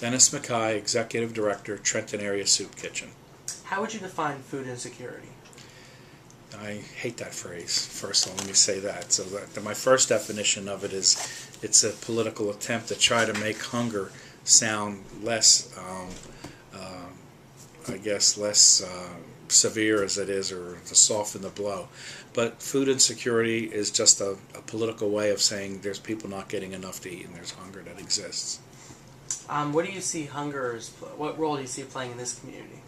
Dennis Micai, Executive Director, Trenton Area Soup Kitchen. How would you define food insecurity? I hate that phrase. First of all, let me say that. So my first definition of it is it's a political attempt to try to make hunger sound less, I guess, less severe as it is, or to soften the blow. But food insecurity is just a political way of saying there's people not getting enough to eat and there's hunger that exists. What do you see what role do you see it playing in this community?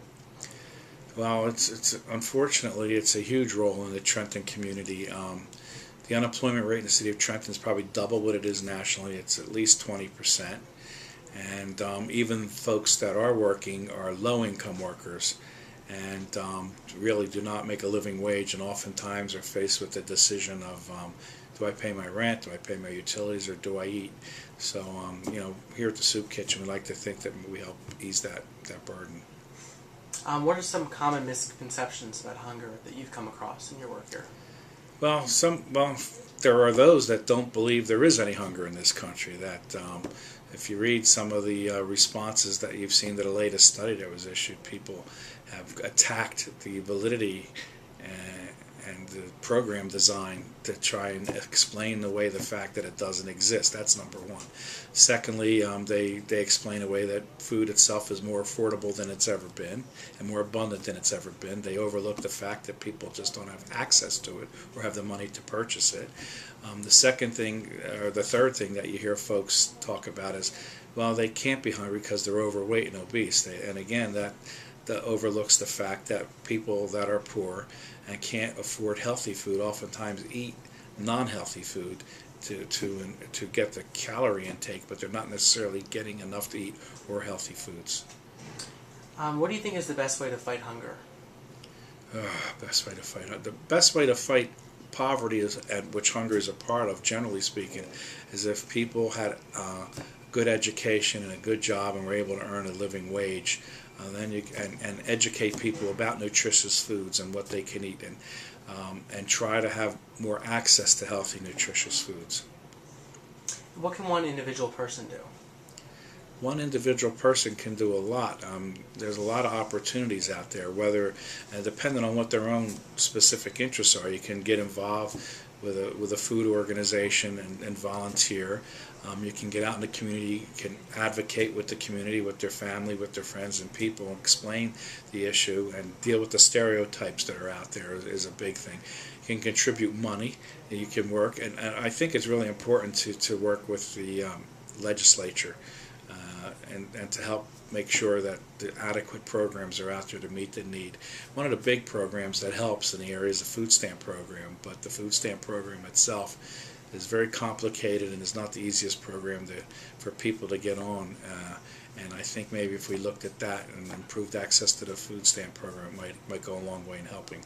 Well, it's unfortunately it's a huge role in the Trenton community. The unemployment rate in the city of Trenton is probably double what it is nationally. It's at least 20%, and even folks that are working are low-income workers, and really do not make a living wage, and oftentimes are faced with the decision of do I pay my rent, do I pay my utilities, or do I eat? So here at the Soup Kitchen, we like to think that we help ease that burden. What are some common misconceptions about hunger that you've come across in your work here? Well, there are those that don't believe there is any hunger in this country. That if you read some of the responses that you've seen to the latest study that was issued, people have attacked the validity and the program design to try and explain away the fact that it doesn't exist. That's number one. Secondly, they explain away that food itself is more affordable than it's ever been and more abundant than it's ever been. They overlook the fact that people just don't have access to it or have the money to purchase it. The third thing that you hear folks talk about is, well, they can't be hungry because they're overweight and obese. And again, that overlooks the fact that people that are poor and can't afford healthy food oftentimes eat non-healthy food to get the calorie intake, but they're not necessarily getting enough to eat or healthy foods. What do you think is the best way to fight hunger? The best way to fight poverty, which hunger is a part of, generally speaking, is if people had good education and a good job and were able to earn a living wage. And educate people about nutritious foods and what they can eat, and try to have more access to healthy, nutritious foods. What can one individual person do? One individual person can do a lot. There's a lot of opportunities out there, whether, depending on what their own specific interests are, you can get involved with a food organization and volunteer. You can get out in the community, you can advocate with the community, with their family, with their friends and people, and explain the issue and deal with the stereotypes that are out there is a big thing. You can contribute money, and you can work, and I think it's really important to work with the legislature and to help make sure that the adequate programs are out there to meet the need. One of the big programs that helps in the area is the food stamp program, but the food stamp program itself is very complicated and is not the easiest program for people to get on. And I think maybe if we looked at that and improved access to the food stamp program, it might go a long way in helping.